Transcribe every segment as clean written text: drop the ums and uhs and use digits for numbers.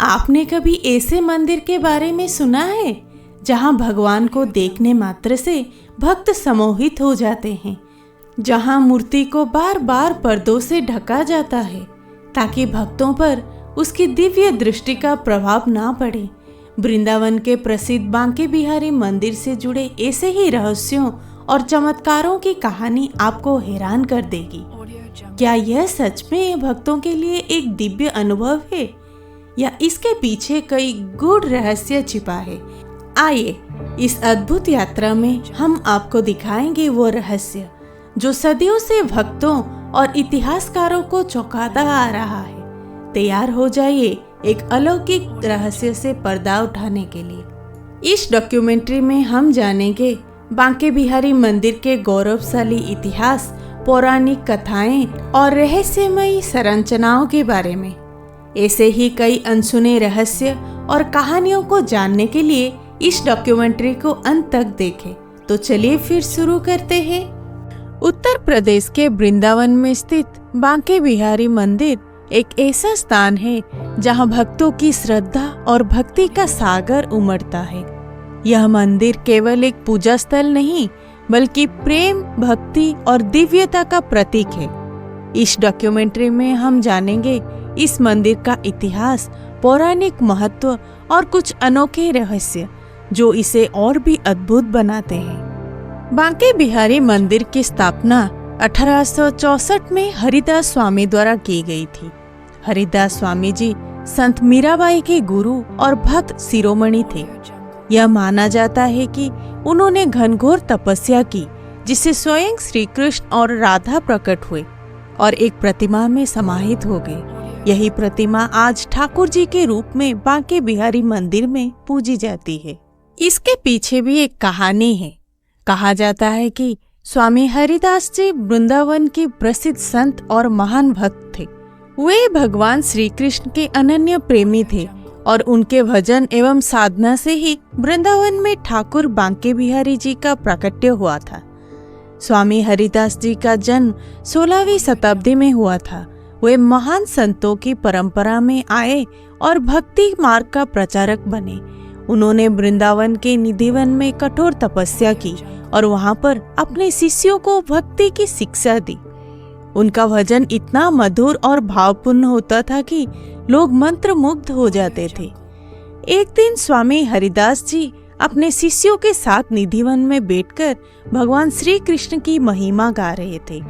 आपने कभी ऐसे मंदिर के बारे में सुना है जहां भगवान को देखने मात्र से भक्त सम्मोहित हो जाते हैं, जहां मूर्ति को बार बार पर्दों से ढका जाता है ताकि भक्तों पर उसकी दिव्य दृष्टि का प्रभाव ना पड़े। वृंदावन के प्रसिद्ध बांके बिहारी मंदिर से जुड़े ऐसे ही रहस्यों और चमत्कारों की कहानी आपको हैरान कर देगी। क्या यह सच में भक्तों के लिए एक दिव्य अनुभव है या इसके पीछे कई गूढ़ रहस्य छिपा है? आइए इस अद्भुत यात्रा में हम आपको दिखाएंगे वो रहस्य जो सदियों से भक्तों और इतिहासकारों को चौंकाता आ रहा है। तैयार हो जाइए एक अलौकिक रहस्य से पर्दा उठाने के लिए। इस डॉक्यूमेंट्री में हम जानेंगे बांके बिहारी मंदिर के गौरवशाली इतिहास, पौराणिक कथाएं और रहस्यमयी संरचनाओं के बारे में। ऐसे ही कई अनसुने रहस्य और कहानियों को जानने के लिए इस डॉक्यूमेंट्री को अंत तक देखें। तो चलिए फिर शुरू करते हैं। उत्तर प्रदेश के वृंदावन में स्थित बांके बिहारी मंदिर एक ऐसा स्थान है जहां भक्तों की श्रद्धा और भक्ति का सागर उमड़ता है। यह मंदिर केवल एक पूजा स्थल नहीं बल्कि प्रेम, भक्ति और दिव्यता का प्रतीक है। इस डॉक्यूमेंट्री में हम जानेंगे इस मंदिर का इतिहास, पौराणिक महत्व और कुछ अनोखे रहस्य जो इसे और भी अद्भुत बनाते हैं। बांके बिहारी मंदिर की स्थापना 1864 में हरिदास स्वामी द्वारा की गई थी। हरिदास स्वामी जी संत मीराबाई के गुरु और भक्त शिरोमणि थे। यह माना जाता है कि उन्होंने घनघोर तपस्या की जिससे स्वयं श्री कृष्ण और राधा प्रकट हुए और एक प्रतिमा में समाहित हो गए। यही प्रतिमा आज ठाकुर जी के रूप में बांके बिहारी मंदिर में पूजी जाती है। इसके पीछे भी एक कहानी है। कहा जाता है कि स्वामी हरिदास जी वृंदावन के प्रसिद्ध संत और महान भक्त थे। वे भगवान श्री कृष्ण के अनन्य प्रेमी थे और उनके भजन एवं साधना से ही वृंदावन में ठाकुर बांके बिहारी जी का प्राकट्य हुआ था। स्वामी हरिदास जी का जन्म 16वीं शताब्दी में हुआ था। वे महान संतों की परंपरा में आए और भक्ति मार्ग का प्रचारक बने। उन्होंने वृंदावन के निधिवन में कठोर तपस्या की और वहां पर अपने शिष्यों को भक्ति की शिक्षा दी। उनका भजन इतना मधुर और भावपूर्ण होता था कि लोग मंत्र मुग्ध हो जाते थे। एक दिन स्वामी हरिदास जी अपने शिष्यों के साथ निधिवन में बैठकर भगवान श्री कृष्ण की महिमा गा रहे थे।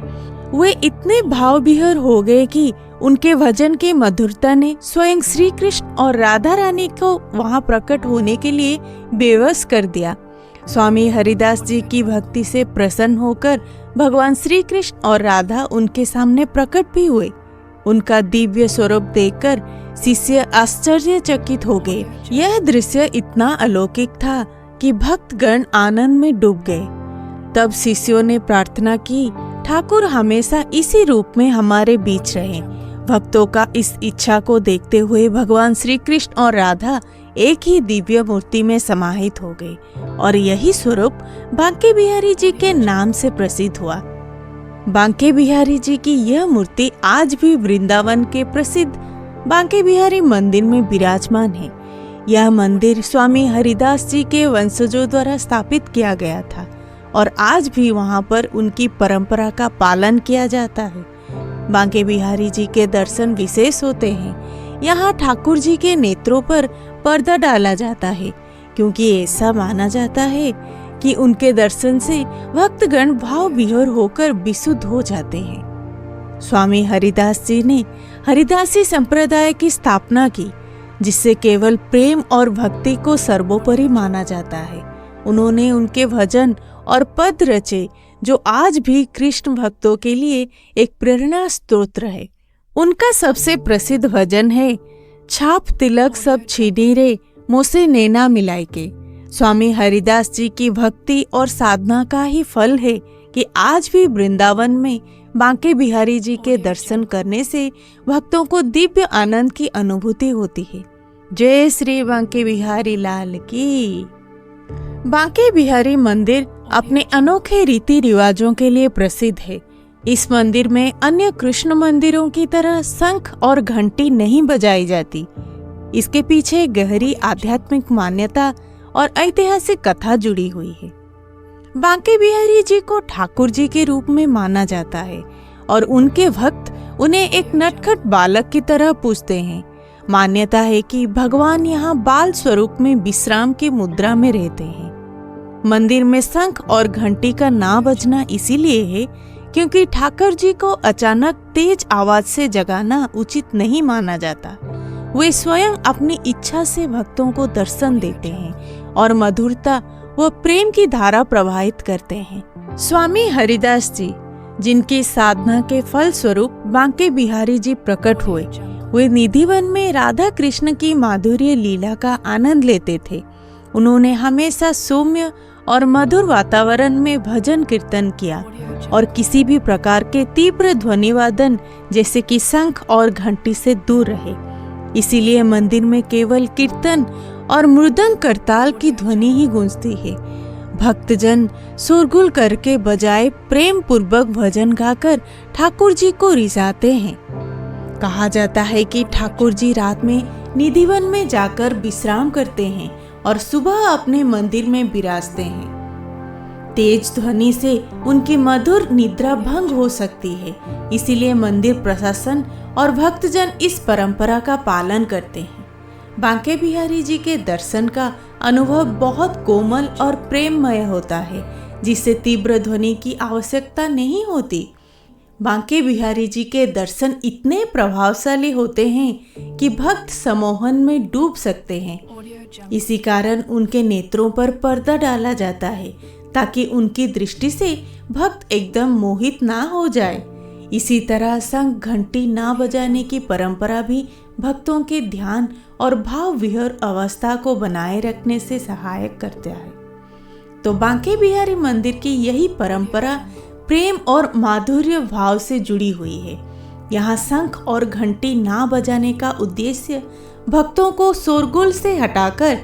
वे इतने भाव विभोर हो गए कि उनके भजन के मधुरता ने स्वयं श्री कृष्ण और राधा रानी को वहां प्रकट होने के लिए बेवश कर दिया। स्वामी हरिदास जी की भक्ति से प्रसन्न होकर भगवान श्री कृष्ण और राधा उनके सामने प्रकट भी हुए। उनका दिव्य स्वरूप देखकर शिष्य आश्चर्यचकित हो गए। यह दृश्य इतना अलौकिक था कि भक्तगण आनंद में डूब गए। तब शिष्यों ने प्रार्थना की, ठाकुर हमेशा इसी रूप में हमारे बीच रहे। भक्तों का इस इच्छा को देखते हुए भगवान श्री कृष्ण और राधा एक ही दिव्य मूर्ति में समाहित हो गए और यही स्वरूप बांके बिहारी जी के नाम से प्रसिद्ध हुआ। बांके बिहारी जी की यह मूर्ति आज भी वृंदावन के प्रसिद्ध बांके बिहारी मंदिर में विराजमान है। यह मंदिर स्वामी हरिदास जी के वंशजों द्वारा स्थापित किया गया था और आज भी वहां पर उनकी परंपरा का पालन किया जाता है। बांके बिहारी जी के दर्शन विशेष होते हैं। यहाँ ठाकुर जी के नेत्रों पर पर्दा डाला जाता है क्योंकि ऐसा माना जाता है कि उनके दर्शन से भक्तगण भाव विभोर होकर विशुद्ध हो जाते हैं। स्वामी हरिदास जी ने हरिदासी संप्रदाय की स्थापना की जिससे केवल प्रेम और भक्ति को सर्वोपरि माना जाता है। उन्होंने उनके भजन और पद रचे जो आज भी कृष्ण भक्तों के लिए एक प्रेरणा स्रोत है। उनका सबसे प्रसिद्ध भजन है, छाप तिलक सब छीनी रे मोसे नैना मिलाई के। स्वामी हरिदास जी की भक्ति और साधना का ही फल है कि आज भी वृंदावन में बांके बिहारी जी के दर्शन करने से भक्तों को दिव्य आनंद की अनुभूति होती है। जय श्री बांके बिहारी लाल की। बांके बिहारी मंदिर अपने अनोखे रीति रिवाजों के लिए प्रसिद्ध है। इस मंदिर में अन्य कृष्ण मंदिरों की तरह शंख और घंटी नहीं बजाई जाती। इसके पीछे गहरी आध्यात्मिक मान्यता और ऐतिहासिक कथा जुड़ी हुई है। बांके बिहारी जी को ठाकुर जी के रूप में माना जाता है और उनके भक्त उन्हें एक नटखट बालक की तरह पूजते हैं। मान्यता है कि भगवान यहाँ बाल स्वरूप में विश्राम की मुद्रा में रहते हैं। मंदिर में शंख और घंटी का ना बजना इसीलिए है क्योंकि ठाकुर जी को अचानक तेज आवाज से जगाना उचित नहीं माना जाता। वे स्वयं अपनी इच्छा से भक्तों को दर्शन देते हैं और मधुरता व प्रेम की धारा प्रवाहित करते हैं। स्वामी हरिदास जी, जिनकी साधना के फल स्वरूप बांके बिहारी जी प्रकट हुए, वे निधिवन में राधा कृष्ण की माधुर्य लीला का आनंद लेते थे। उन्होंने हमेशा सौम्य और मधुर वातावरण में भजन कीर्तन किया और किसी भी प्रकार के तीव्र ध्वनिवादन जैसे कि शंख और घंटी से दूर रहे। इसीलिए मंदिर में केवल कीर्तन और मृदंग करताल की ध्वनि ही गूंजती है। भक्तजन शोरगुल करके बजाय प्रेम पूर्वक भजन गाकर ठाकुर जी को रिझाते हैं। कहा जाता है कि ठाकुर जी रात में निधिवन में जाकर विश्राम करते हैं और सुबह अपने मंदिर में विराजते हैं। तेज ध्वनि से उनकी मधुर निद्रा भंग हो सकती है, इसीलिए मंदिर प्रशासन और भक्तजन इस परंपरा का पालन करते हैं। बांके बिहारी जी के दर्शन का अनुभव बहुत कोमल और प्रेममय होता है, जिससे तीव्र ध्वनि की आवश्यकता नहीं होती। बांके बिहारी जी के दर्शन इतने प्रभावशाली होते हैं कि भक्त सम्मोहन में डूब सकते हैं। इसी कारण उनके नेत्रों पर पर्दा डाला जाता है ताकि उनकी दृष्टि से भक्त एकदम मोहित ना हो जाए। इसी तरह शंख घंटी ना बजाने की परंपरा भी भक्तों के ध्यान और भाव विहर अवस्था को बनाए रखने से सहायक करता है। तो बांके बिहारी मंदिर की यही परंपरा प्रेम और माधुर्य भाव से जुड़ी हुई है। यहाँ शंख और घंटी ना बजाने का उद्देश्य भक्तों को शोरगुल से हटाकर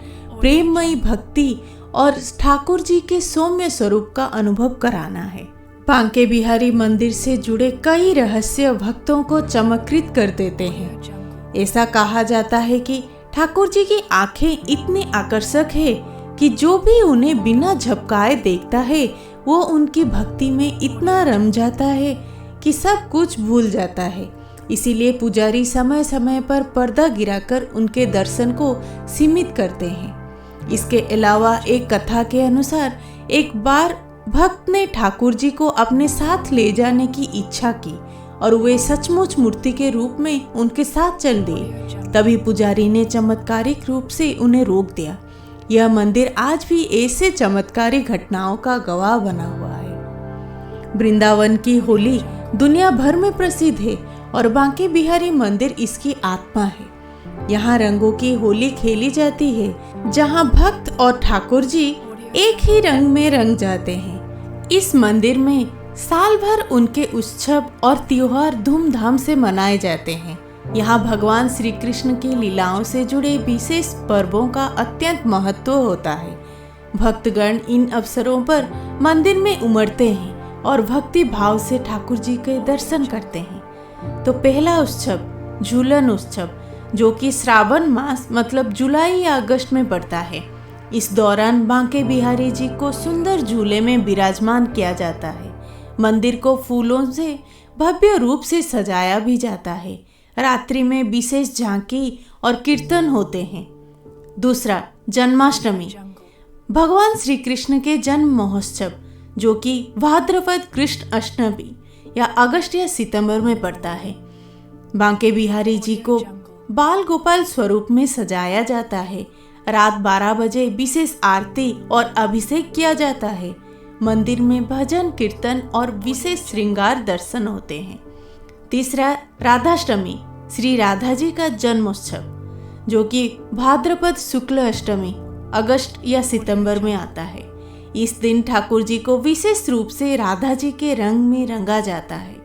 प्रेममयी भक्ति और ठाकुर जी के सौम्य स्वरूप का अनुभव कराना है। बांके बिहारी मंदिर से जुड़े कई रहस्य भक्तों को चमत्कृत कर देते हैं। ऐसा कहा जाता है कि ठाकुर जी की आंखें इतनी आकर्षक है कि जो भी उन्हें बिना झपकाए देखता है वो उनकी भक्ति में इतना रम जाता है कि सब कुछ भूल जाता है। इसीलिए पुजारी समय समय पर पर्दा गिराकर उनके दर्शन को सीमित करते हैं। इसके अलावा एक कथा के अनुसार एक बार भक्त ने ठाकुर जी को अपने साथ ले जाने की इच्छा की और वे सचमुच मूर्ति के रूप में उनके साथ चल दिए। तभी पुजारी ने चमत्कारिक रूप से उन्हें रोक दिया। यह मंदिर आज भी ऐसे चमत्कारी घटनाओं का गवाह बना हुआ है। वृंदावन की होली दुनिया भर में प्रसिद्ध है और बांके बिहारी मंदिर इसकी आत्मा है। यहाँ रंगों की होली खेली जाती है, जहाँ भक्त और ठाकुर जी एक ही रंग में रंग जाते हैं। इस मंदिर में साल भर उनके उत्सव और त्योहार धूमधाम से मनाए जाते हैं। यहाँ भगवान श्री कृष्ण की लीलाओं से जुड़े विशेष पर्वों का अत्यंत महत्व होता है। भक्तगण इन अवसरों पर मंदिर में उमड़ते हैं और भक्ति भाव से ठाकुर जी के दर्शन करते हैं। तो पहला उत्सव झूलन उत्सव, जो कि श्रावण मास मतलब जुलाई या अगस्त में पड़ता है। इस दौरान बांके बिहारी जी को सुंदर झूले में विराजमान किया जाता है। मंदिर को फूलों से भव्य रूप से सजाया भी जाता है। रात्रि में विशेष झांकी और कीर्तन होते हैं। दूसरा जन्माष्टमी, भगवान श्री कृष्ण के जन्म महोत्सव, जो कि भाद्रपद कृष्ण अष्टमी या अगस्त या सितंबर में पड़ता है। बांके बिहारी जी को बाल गोपाल स्वरूप में सजाया जाता है। रात 12 बजे विशेष आरती और अभिषेक किया जाता है। मंदिर में भजन कीर्तन और विशेष श्रृंगार दर्शन होते हैं। तीसरा राधाष्टमी, श्री राधा जी का जन्मोत्सव, जो कि भाद्रपद शुक्ल अष्टमी अगस्त या सितंबर में आता है। इस दिन ठाकुर जी को विशेष रूप से राधा जी के रंग में रंगा जाता है।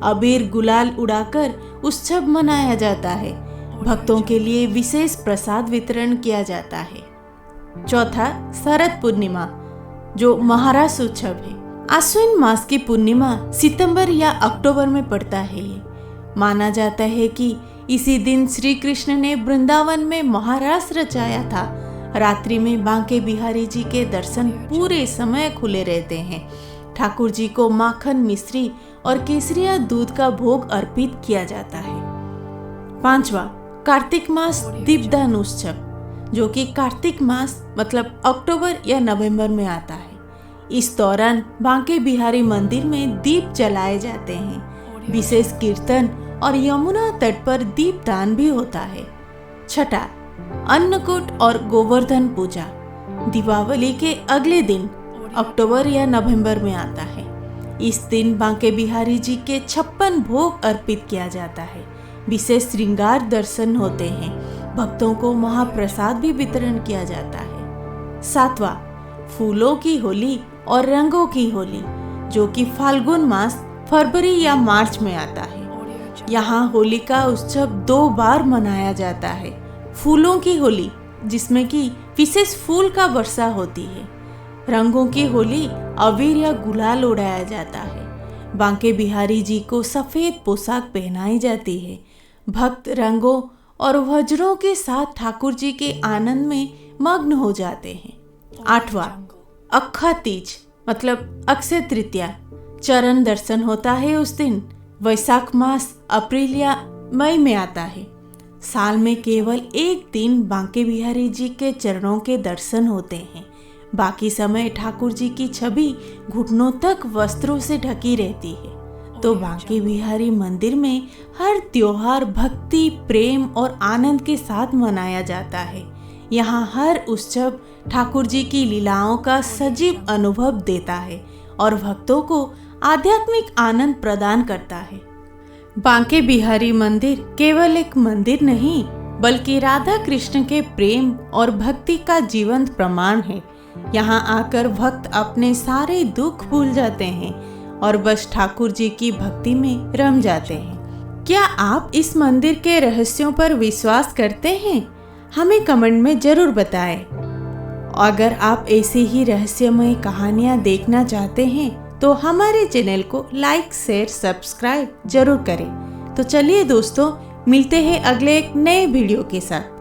अबीर गुलाल उड़ाकर उत्सव मनाया जाता है। भक्तों के लिए विशेष प्रसाद वितरण किया जाता है। चौथा शरद पूर्णिमा, जो महारास उत्सव है। आश्विन मास की पूर्णिमा सितंबर या अक्टूबर में पड़ता है। ये माना जाता है कि इसी दिन श्री कृष्ण ने वृंदावन में महारास रचाया था। रात्रि में बांके बिहारी जी के दर्शन पूरे समय खुले रहते हैं। ठाकुर जी को माखन, मिश्री और केसरिया दूध का भोग अर्पित किया जाता है। 5वां, कार्तिक मास दीपदान उत्सव, जो कि कार्तिक मास मतलब अक्टूबर या नवंबर में आता है। इस दौरान बांके बिहारी मंदिर में दीप जलाए जाते हैं। विशेष कीर्तन और यमुना तट पर दीपदान भी होता है। 6, अन्नकूट और गोवर्धन पूजा दीपावली के अगले दिन अक्टूबर या नवंबर में आता है। इस दिन बांके बिहारी जी के 56 भोग अर्पित किया जाता है। विशेष श्रृंगार दर्शन होते हैं। भक्तों को महाप्रसाद भी वितरण किया जाता है। 7वां, फूलों की होली और रंगों की होली, जो कि फाल्गुन मास फरवरी या मार्च में आता है। यहाँ होली का उत्सव 2 बार मनाया जाता है। फूलों की होली, जिसमें कि विशेष फूल का वर्षा होती है। रंगों की होली, अबीर या गुलाल उड़ाया जाता है। बांके बिहारी जी को सफेद पोशाक पहनाई जाती है। भक्त रंगों और वज्रों के साथ ठाकुर जी के आनंद में मग्न हो जाते हैं। 8वां, अक्खा तीज मतलब अक्षय तृतीया, चरण दर्शन होता है उस दिन। वैशाख मास अप्रैल या मई में आता है। साल में केवल एक दिन बांके बिहारी जी के चरणों के दर्शन होते हैं। बाकी समय ठाकुर जी की छवि घुटनों तक वस्त्रों से ढकी रहती है। तो बांके बिहारी मंदिर में हर त्योहार भक्ति, प्रेम और आनंद के साथ मनाया जाता है। यहाँ हर उत्सव ठाकुर जी की लीलाओं का सजीव अनुभव देता है और भक्तों को आध्यात्मिक आनंद प्रदान करता है। बांके बिहारी मंदिर केवल एक मंदिर नहीं, बल्कि राधा कृष्ण के प्रेम और भक्ति का जीवंत प्रमाण है। यहाँ आकर भक्त अपने सारे दुख भूल जाते हैं और बस ठाकुर जी की भक्ति में रम जाते हैं। क्या आप इस मंदिर के रहस्यों पर विश्वास करते हैं? हमें कमेंट में जरूर बताएं। अगर आप ऐसी ही रहस्यमय कहानियाँ देखना चाहते हैं तो हमारे चैनल को लाइक, शेयर, सब्सक्राइब जरूर करें। तो चलिए दोस्तों, मिलते हैं अगले एक नए वीडियो के साथ।